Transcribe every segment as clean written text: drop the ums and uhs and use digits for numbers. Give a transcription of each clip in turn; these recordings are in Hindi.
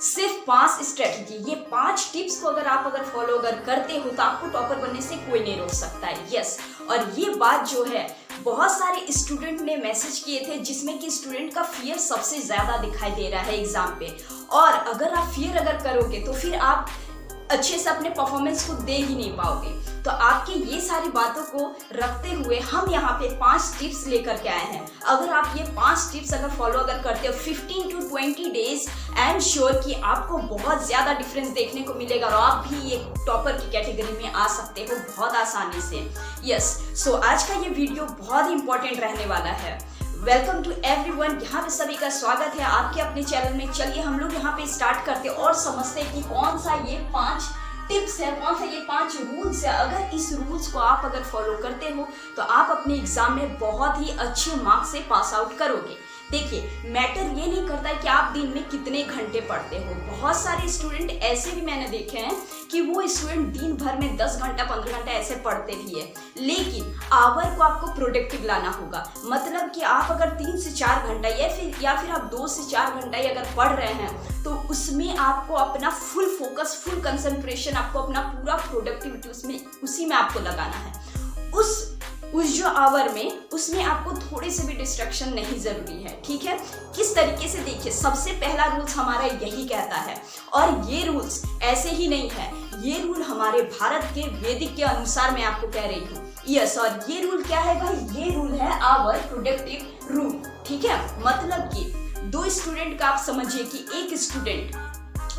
सिर्फ 5 स्ट्रेटजी, ये 5 टिप्स को अगर फॉलो करते हो तो आपको टॉपर बनने से कोई नहीं रोक सकता है। यस, और ये बात जो है बहुत सारे स्टूडेंट ने मैसेज किए थे जिसमें कि स्टूडेंट का फियर सबसे ज़्यादा दिखाई दे रहा है एग्जाम पे। और अगर आप फियर करोगे तो फिर आप अच्छे से अपने परफॉर्मेंस को दे ही नहीं पाओगे। तो आपके ये सारी बातों को रखते हुए हम यहाँ पे 5 टिप्स लेकर के आए हैं। अगर आप ये 5 टिप्स फॉलो करते हो 15 to 20 days, I am sure कि आपको बहुत ज़्यादा डिफरेंस देखने को मिलेगा और आप भी एक टॉपर की कैटेगरी में आ सकते हो बहुत आसानी से। यस, सो आज का ये वीडियो बहुत ही इंपॉर्टेंट रहने वाला है। वेलकम टू एवरीवन, यहाँ पे सभी का स्वागत है आपके अपने चैनल में। चलिए हम लोग यहाँ पे स्टार्ट करते हैं और समझते हैं कि कौन सा ये 5 टिप्स है, कौन सा ये 5 रूल्स है। अगर इस रूल्स को आप फॉलो करते हो तो आप अपने एग्जाम में बहुत ही अच्छे मार्क्स से पास आउट करोगे। देखिए, मैटर ये नहीं करता है कि आप दिन में कितने घंटे पढ़ते हो। बहुत सारे स्टूडेंट ऐसे भी मैंने देखे हैं कि वो स्टूडेंट दिन भर में 10 घंटा 15 घंटा ऐसे पढ़ते भी है, लेकिन आवर को आपको प्रोडक्टिव लाना होगा। मतलब कि आप अगर 3 से 4 घंटा या फिर आप 2 से 4 घंटा ही अगर पढ़ रहे हैं तो उसमें आपको अपना फुल फोकस, फुल कंसंट्रेशन, आपको अपना पूरा प्रोडक्टिविटी उसी में आपको लगाना है। उस जो आवर में उसमें आपको थोड़े से भी डिस्ट्रैक्शन नहीं जरूरी है। ठीक है, किस तरीके से? देखिए, सबसे पहला रूल्स हमारा यही कहता है, और ये रूल्स ऐसे ही नहीं है, ये रूल हमारे भारत के वैदिक के अनुसार मैं आपको कह रही हूँ। यस, और ये रूल क्या है भाई? ये रूल है आवर प्रोडक्टिव रूल। ठीक है, मतलब कि 2 स्टूडेंट का आप समझिए कि एक स्टूडेंट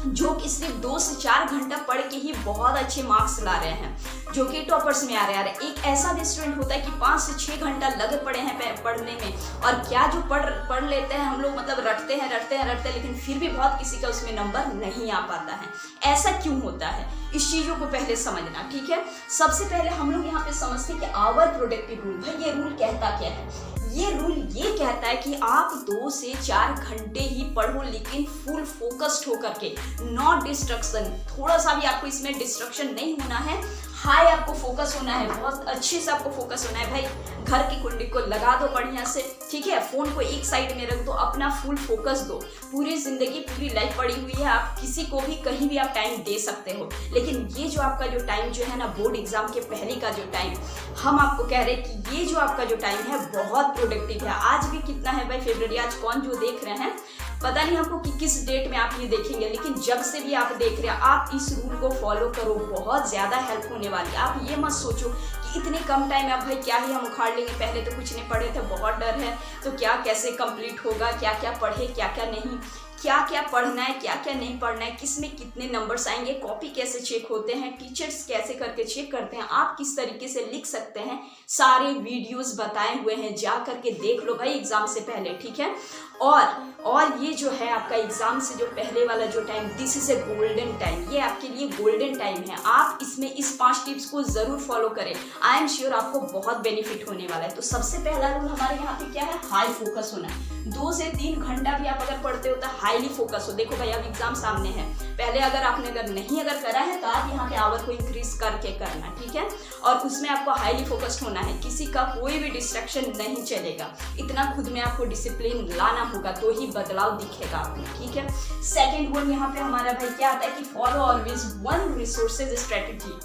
जो कि सिर्फ 2 से 4 घंटा पढ़ के ही बहुत अच्छे मार्क्स ला रहे हैं, जो कि टॉपर्स में आ रहे हैं। एक ऐसा भी स्टूडेंट होता है कि 5 से 6 घंटा लगे पड़े हैं पढ़ने में, और क्या जो पढ़ लेते हैं हम लोग, मतलब रटते हैं, लेकिन फिर भी बहुत किसी का उसमें नंबर नहीं आ पाता है। ऐसा क्यों होता है? इस चीज़ों को पहले समझना। ठीक है, सबसे पहले हम लोग यहाँ पे समझते हैं कि आवर प्रोडक्टिव रूल है। ये रूल कहता क्या है? ये रूल ये कहता है कि आप 2 से 4 घंटे ही पढ़ो, लेकिन फुल फोकस्ड होकर के, नॉट डिस्ट्रक्शन। थोड़ा सा भी आपको इसमें डिस्ट्रक्शन नहीं होना है, हाई आपको फोकस होना है, बहुत अच्छे से आपको फोकस होना है। भाई घर की कुंडी को लगा दो बढ़िया से, ठीक है, फोन को एक साइड में रख दो, अपना फुल फोकस दो। पूरी जिंदगी, पूरी लाइफ पड़ी हुई है, आप किसी को भी कहीं भी आप टाइम दे सकते हो, लेकिन ये जो आपका जो टाइम जो है ना, बोर्ड एग्जाम के पहले का जो टाइम, हम आपको कह रहे हैं कि ये जो आपका जो टाइम है बहुत प्रोडक्टिव है। आज भी कितना है भाई फरवरी, आज कौन जो देख रहे हैं पता नहीं हमको कि किस डेट में आप ये देखेंगे, लेकिन जब से भी आप देख रहे हैं आप इस रूल को फॉलो करो, बहुत ज्यादा हेल्प होने वाली है। आप ये मत सोचो कि इतने कम टाइम में भाई क्या ही हम उखाड़ लेंगे, पहले तो कुछ नहीं पढ़े थे, बहुत डर है, तो क्या कैसे कंप्लीट होगा, क्या क्या पढ़े क्या क्या नहीं, क्या क्या पढ़ना है क्या क्या नहीं पढ़ना है, किस में कितने नंबर्स आएंगे, कॉपी कैसे चेक होते हैं, टीचर्स कैसे करके चेक करते हैं, आप किस तरीके से लिख सकते हैं, सारे वीडियोस बताए हुए हैं, जा करके देख लो भाई एग्जाम से पहले। ठीक है, और ये जो है आपका एग्जाम से जो पहले वाला जो time, this is a golden time, ये आपके लिए गोल्डन टाइम है। आप इसमें इस 5 टिप्स को जरूर फॉलो करें, आई एम श्योर आपको बहुत बेनिफिट होने वाला है। तो सबसे पहला रूल हमारे यहाँ पे क्या है? हाई फोकस होना है। 2 से 3 घंटा भी आप अगर पढ़ते हो तो हाईली फोकस हो। देखो भाई अब एग्जाम सामने है, पहले आपने नहीं करा है तो आप यहाँ पे आवर को इंक्रीज करके करना। ठीक है, और उसमें आपको हाईली फोकस्ड होना है, किसी का कोई भी डिस्ट्रैक्शन नहीं चलेगा। इतना खुद में आपको डिसिप्लिन लाना होगा तो ही बदलाव दिखेगा आपको। ठीक है, सेकेंड वन यहाँ पे हमारा भाई क्या आता है कि follow always one resources strategy.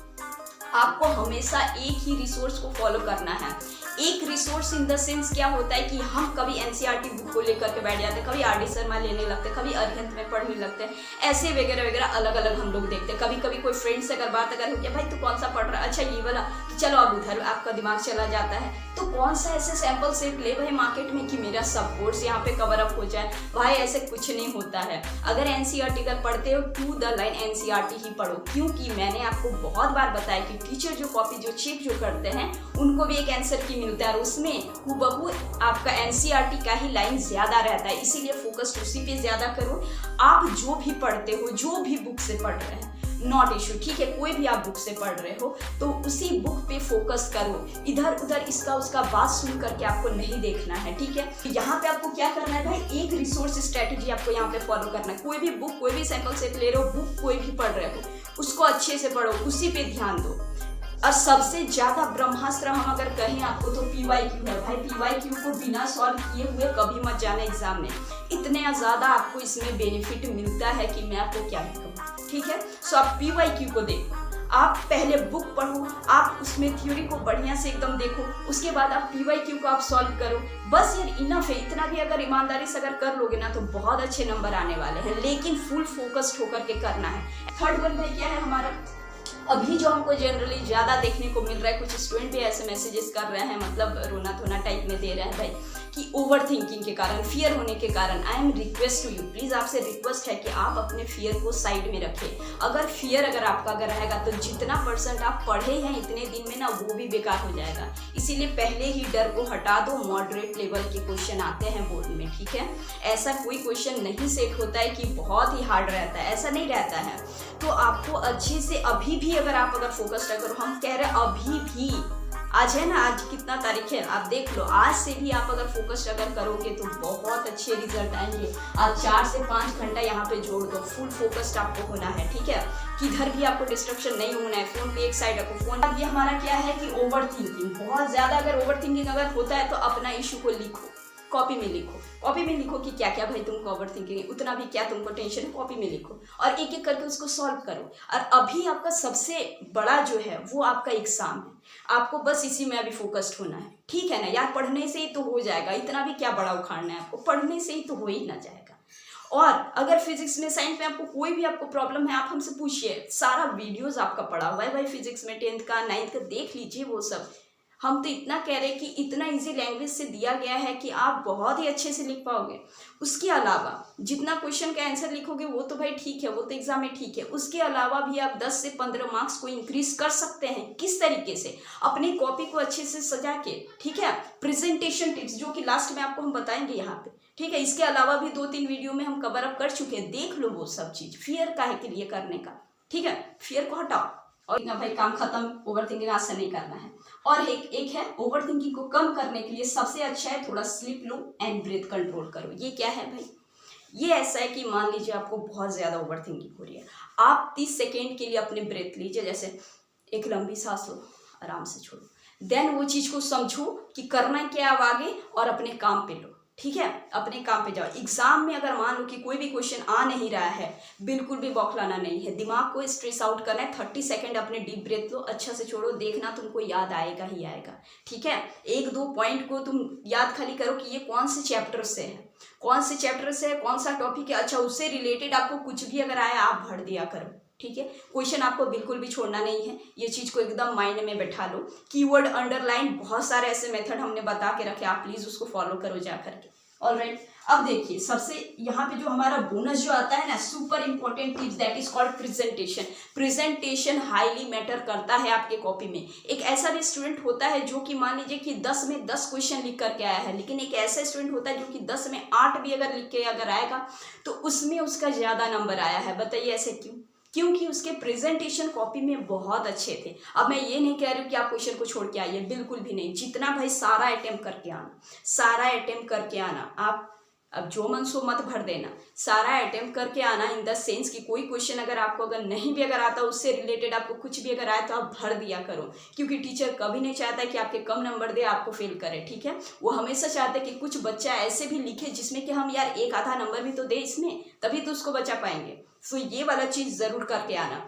आपको हमेशा एक ही रिसोर्स को फॉलो करना है। एक रिसोर्स इन द सेंस क्या होता है कि हम कभी एनसीईआरटी बुक को लेकर के बैठ जाते हैं, कभी आर डी शर्मा लेने लगते हैं, कभी अरिहंत में पढ़ने लगते हैं, ऐसे वगैरह अलग अलग हम लोग देखते हैं। कभी कोई फ्रेंड से अगर बात हो गया, भाई तू कौन सा पढ़ रहा है, अच्छा ये वाला, तो चलो अब उधर आपका दिमाग चला जाता है। तो कौन सा ऐसे सैंपल सेट ले भाई मार्केट में कि मेरा सब कोर्स यहाँ पे कवर अप हो जाए? भाई ऐसे कुछ नहीं होता है। अगर एनसीईआरटी अगर पढ़ते हो टू द लाइन एनसीईआरटी ही पढ़ो, क्योंकि मैंने आपको बहुत बार बताया कि टीचर जो कॉपी जो चेक जो करते हैं उनको भी एक आंसर की मिलता है, और उसमें हूबहू आपका एनसीईआरटी का ही लाइन ज्यादा रहता है, इसीलिए फोकस उसी पे ज्यादा करो। आप जो भी पढ़ते हो, जो भी बुक से पढ़ रहे हैं, नॉट इशू, ठीक है, कोई भी आप बुक से पढ़ रहे हो तो उसी बुक पे फोकस करो, इधर उधर इसका उसका बात सुन करके आपको नहीं देखना है। ठीक है, यहाँ पे आपको क्या करना है भाई, एक रिसोर्स स्ट्रेटेजी आपको यहाँ पे फॉलो करना है। कोई भी बुक, कोई भी सैंपल सेट ले रहे हो, बुक कोई भी पढ़ रहे हो, उसको अच्छे से पढ़ो, उसी पे ध्यान दो। और सबसे ज्यादा ब्रह्मास्त्र हम अगर कहें आपको तो PYQ है भाई। PYQ को बिना सॉल्व किए हुए कभी मत जाना एग्जाम में, इतने ज्यादा आपको इसमें बेनिफिट मिलता है कि मैं आपको क्या ही कहूँ। ठीक है, सो आप PYQ को देखो, आप पहले बुक पढ़ो, आप उसमें थ्योरी को बढ़िया से एकदम देखो, उसके बाद आप PYQ को आप सॉल्व करो। बस यार इनफ है, इतना भी अगर ईमानदारी से अगर कर लोगे ना तो बहुत अच्छे नंबर आने वाले हैं, लेकिन फुल फोकस्ड होकर के करना है। थर्ड वन भाई क्या है हमारा, अभी जो हमको जनरली ज्यादा देखने को मिल रहा है, कुछ स्टूडेंट भी ऐसे मैसेजेस कर रहे हैं, मतलब रोना धोना टाइप में दे रहे हैं भाई कि ओवर थिंकिंग के कारण, फियर होने के कारण। I am request to you, please आपसे रिक्वेस्ट है कि आप अपने फियर को साइड में रखें। अगर फियर अगर आपका अगर रहेगा तो जितना % आप पढ़े हैं इतने दिन में ना वो भी बेकार हो जाएगा। इसीलिए पहले ही डर को हटा दो। मॉडरेट लेवल के क्वेश्चन आते हैं बोर्ड में, ठीक है। ऐसा कोई क्वेश्चन नहीं सेट होता है कि बहुत ही हार्ड रहता है, ऐसा नहीं रहता है। तो आपको अच्छे से अभी भी अगर आप फोकस्ड करो, हम कह रहे हैं अभी भी, आज है ना, आज कितना तारीख है आप देख लो, आज से भी आप अगर फोकस्ड अगर करोगे तो बहुत अच्छे रिजल्ट आएंगे। आप 4 से 5 घंटा यहाँ पे जोड़ दो, फुल फोकस्ड आपको होना है, ठीक है। किधर भी आपको डिस्ट्रक्शन नहीं होना है, फोन पे एक साइड रखो। फोन अब ये हमारा क्या है कि ओवर थिंकिंग, बहुत ज्यादा अगर ओवर थिंकिंग अगर होता है तो अपना इशू को लिखो, कॉपी में लिखो, कॉपी में लिखो कि क्या क्या भाई तुमको ओवर थिंकिंग, उतना भी क्या तुमको टेंशन है, कॉपी में लिखो और एक एक करके उसको सॉल्व करो। और अभी आपका सबसे बड़ा जो है वो आपका एग्जाम है, आपको बस इसी में अभी फोकस्ड होना है, ठीक है ना यार। पढ़ने से ही तो हो जाएगा, इतना भी क्या बड़ा उखाड़ना है आपको, पढ़ने से ही तो हो ही ना जाएगा। और अगर फिजिक्स में, साइंस में आपको कोई भी आपको प्रॉब्लम है, आप हमसे पूछिए, सारा वीडियोस आपका पड़ा हुआ है भाई फिजिक्स में, 10th का 9th का, देख लीजिए वो सब। हम तो इतना कह रहे हैं कि इतना इजी लैंग्वेज से दिया गया है कि आप बहुत ही अच्छे से लिख पाओगे। उसके अलावा जितना क्वेश्चन का आंसर लिखोगे वो तो भाई ठीक है, वो तो एग्जाम में ठीक है, उसके अलावा भी आप 10 से 15 मार्क्स को इंक्रीज कर सकते हैं। किस तरीके से? अपनी कॉपी को अच्छे से सजा के, ठीक है। प्रेजेंटेशन टिप्स जो कि लास्ट में आपको हम बताएंगे यहाँ पे, ठीक है। इसके अलावा भी 2-3 वीडियो में हम कवर अप कर चुके हैं, देख लो वो सब चीज। फियर काहे के लिए करने का, ठीक है, फियर को हटाओ और भाई काम खत्म, ओवर थिंकिंग आज से नहीं करना है। और एक है ओवर थिंकिंग को कम करने के लिए सबसे अच्छा है थोड़ा स्लीप लो एंड ब्रीथ कंट्रोल करो। ये क्या है भाई? ये ऐसा है कि मान लीजिए आपको बहुत ज्यादा ओवर थिंकिंग हो रही है, आप 30 सेकेंड के लिए अपने ब्रेथ लीजिए, जैसे एक लंबी सांस लो, आराम से छोड़ो, देन वो चीज को समझो कि करना क्या है आगे और अपने काम पे लो, ठीक है, अपने काम पे जाओ। एग्जाम में अगर मान लो कि कोई भी क्वेश्चन आ नहीं रहा है, बिल्कुल भी बौखलाना नहीं है, दिमाग को स्ट्रेस आउट करना है। 30 सेकेंड अपने डीप ब्रेथ लो, अच्छा से छोड़ो, देखना तुमको याद आएगा ही आएगा, ठीक है। 1-2 पॉइंट को तुम याद खाली करो कि ये कौन से चैप्टर से है, कौन से चैप्टर से है, कौन सा टॉपिक है, अच्छा उससे रिलेटेड आपको कुछ भी अगर आया आप भर दिया करो, ठीक है। क्वेश्चन आपको बिल्कुल भी छोड़ना नहीं है, ये चीज को एकदम माइंड में बैठा लो। कीवर्ड अंडरलाइन, बहुत सारे ऐसे मेथड हमने बता के रखे, आप प्लीज उसको फॉलो करो जा करके। ऑलराइट, अब देखिए सबसे यहाँ पे जो हमारा बोनस जो आता है ना, super important tips, that is called presentation. Presentation highly matter करता है आपके कॉपी में। एक ऐसा भी स्टूडेंट होता है जो कि मान लीजिए कि 10 में 10 क्वेश्चन लिख करके आया है, लेकिन एक ऐसा स्टूडेंट होता है जो कि 10 में 8 भी अगर लिख के अगर आएगा तो उसमें उसका ज्यादा नंबर आया है। बताइए ऐसे क्यों? क्योंकि उसके प्रेजेंटेशन कॉपी में बहुत अच्छे थे। अब मैं ये नहीं कह रही हूँ कि आप क्वेश्चन को छोड़ के आइए, बिल्कुल भी नहीं। जितना भाई सारा अटेम्प्ट करके आना, सारा अटेम्प्ट करके आना। आप अब जो मन सो मत भर देना, सारा अटेम्प्ट करके आना, इन द सेंस कि कोई क्वेश्चन अगर आपको अगर नहीं भी अगर आता, उससे रिलेटेड आपको कुछ भी अगर आए तो आप भर दिया करो। क्योंकि टीचर कभी नहीं चाहता कि आपके कम नंबर दे, आपको फेल करे, ठीक है। वो हमेशा चाहते कि कुछ बच्चा ऐसे भी लिखे जिसमें कि हम यार 1-आधा नंबर भी तो दे इसमें, तभी तो उसको बचा पाएंगे। सो ये वाला चीज जरूर करके आना।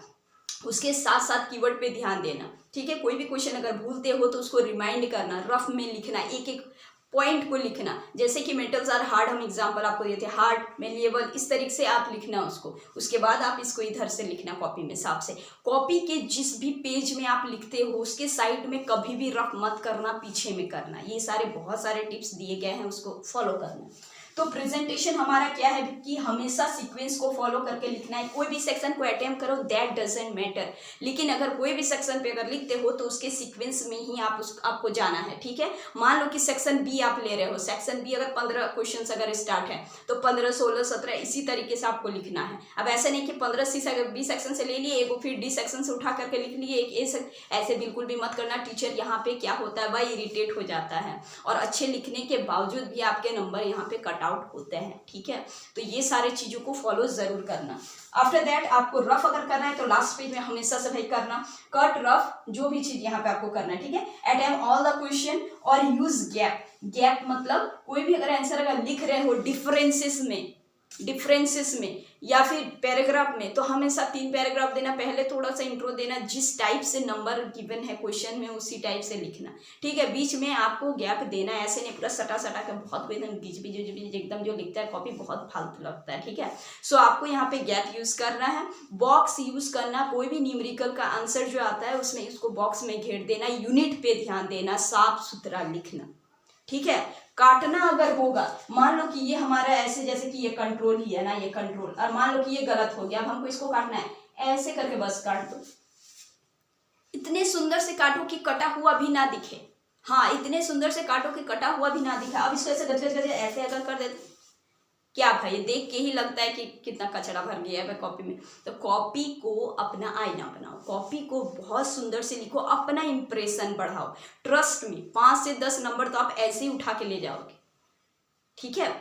उसके साथ साथ कीवर्ड पे ध्यान देना, ठीक है। कोई भी क्वेश्चन अगर भूलते हो तो उसको रिमाइंड करना, रफ में लिखना, एक एक पॉइंट को लिखना। जैसे कि मेटल्स आर हार्ड, हम एग्जांपल आपको दिए थे, हार्ड मेलिएबल, इस तरीके से आप लिखना उसको। उसके बाद आप इसको इधर से लिखना कॉपी में साफ से। कॉपी के जिस भी पेज में आप लिखते हो उसके साइड में कभी भी रफ मत करना, पीछे में करना। ये सारे बहुत सारे टिप्स दिए गए हैं, उसको फॉलो करना। तो प्रेजेंटेशन हमारा क्या है कि हमेशा सीक्वेंस को फॉलो करके लिखना है। कोई भी सेक्शन को अटेम्प्ट करो, दैट डजंट मैटर, लेकिन अगर कोई भी सेक्शन पे अगर लिखते हो तो उसके सीक्वेंस में ही आपको जाना है, ठीक है। मान लो कि सेक्शन बी आप ले रहे हो, सेक्शन बी अगर 15 क्वेश्चन अगर स्टार्ट है तो 15, 16, 17 इसी तरीके से आपको लिखना है। अब ऐसा नहीं कि 15 सी बी सेक्शन से ले लिए एक, फिर डी सेक्शन से उठा करके लिख लिए एक, ऐसे बिल्कुल भी मत करना। टीचर यहाँ पे क्या होता है भाई, इरिटेट हो जाता है और अच्छे लिखने के बावजूद भी आपके नंबर यहाँ पे कट कट आउट होते हैं, ठीक है। तो ये सारे चीज़ों को फॉलो ज़रूर करना। आफ्टर दैट आपको रफ अगर करना है तो लास्ट पेज में हमेशा से भाई करना कट रफ, जो भी चीज़ यहाँ पे आपको करना है, ठीक है। अटेम्प्ट ऑल द क्वेश्चन और यूज गैप। गैप मतलब कोई भी अगर आंसर अगर लिख रहे हो डिफरेंसेस में या फिर पैराग्राफ में, तो हमेशा 3 पैराग्राफ देना, पहले थोड़ा सा इंट्रो देना, जिस टाइप से नंबर गिवन है क्वेश्चन में उसी टाइप से लिखना, ठीक है। बीच में आपको गैप देना, ऐसे नहीं पूरा सटा के बहुत एकदम बीच एकदम जो लिखता है कॉपी बहुत फालतू लगता है, ठीक है। सो आपको यहाँ पे गैप यूज करना है, बॉक्स यूज करना, कोई भी न्यूमेरिकल का आंसर जो आता है उसमें इसको बॉक्स में घेर देना, यूनिट पे ध्यान देना, साफ सुथरा लिखना, ठीक है। काटना अगर होगा, मान लो कि ये हमारा ऐसे जैसे कि ये कंट्रोल ही है ना, ये कंट्रोल, और मान लो कि ये गलत हो गया, अब हमको इसको काटना है, ऐसे करके बस काट दो। इतने सुंदर से काटो कि कटा हुआ भी ना दिखे, हाँ इतने सुंदर से काटो कि कटा हुआ भी ना दिखे। अब इसको ऐसे गजगज ऐसे अगर कर देते, क्या भाई देख के ही लगता है कि कितना कचरा भर गया है कॉपी में। तो कॉपी को अपना आईना बनाओ, कॉपी को बहुत सुंदर से लिखो, अपना इंप्रेशन बढ़ाओ। ट्रस्ट में 5 से 10 नंबर तो आप ऐसे ही उठा के ले जाओगे, ठीक है।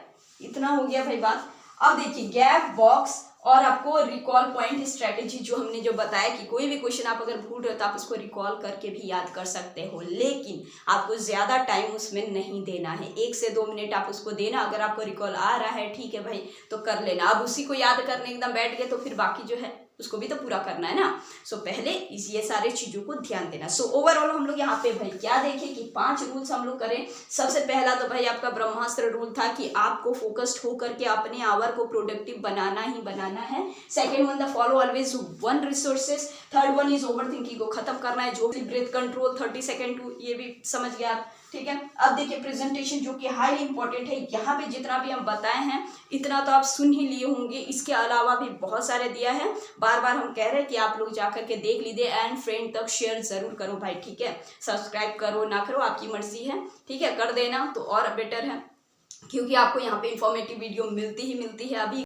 इतना हो गया भाई बात। अब देखिए गैप, बॉक्स और आपको रिकॉल पॉइंट स्ट्रेटेजी, जो हमने जो बताया कि कोई भी क्वेश्चन आप अगर भूल रहे हो तो आप उसको रिकॉल करके भी याद कर सकते हो, लेकिन आपको ज़्यादा टाइम उसमें नहीं देना है, 1 से 2 मिनट आप उसको देना। अगर आपको रिकॉल आ रहा है ठीक है भाई तो कर लेना, अब उसी को याद करने एकदम बैठ गए तो फिर बाकी जो है उसको भी तो पूरा करना है ना। सो पहले ये सारे चीज़ों को ध्यान देना। सो ओवरऑल हम लोग यहाँ पे भाई क्या देखें कि 5 रूल्स हम लोग करें। सबसे पहला तो भाई आपका ब्रह्मास्त्र रूल था कि आपको फोकस्ड होकर के अपने आवर को प्रोडक्टिव बनाना ही बनाना है। Second one, the follow always one resources. Third one is over thinking को खत्म करना है, जो भी ब्रेथ कंट्रोल 30 सेकेंड टू, ये भी समझ गया आप, ठीक है। अब देखिए प्रेजेंटेशन जो कि हाईली इंपॉर्टेंट है, यहाँ पे जितना भी हम बताए हैं इतना तो आप सुन ही लिए होंगे, इसके अलावा भी बहुत सारे दिया है, बार बार हम कह रहे हैं कि आप लोग जाकर के देख लीजिए एंड फ्रेंड तक शेयर जरूर करो भाई, ठीक है। सब्सक्राइब करो ना करो आपकी मर्जी है, ठीक है, कर देना तो और बेटर है, क्योंकि आपको यहाँ पे इंफॉर्मेटिव वीडियो मिलती ही है। अभी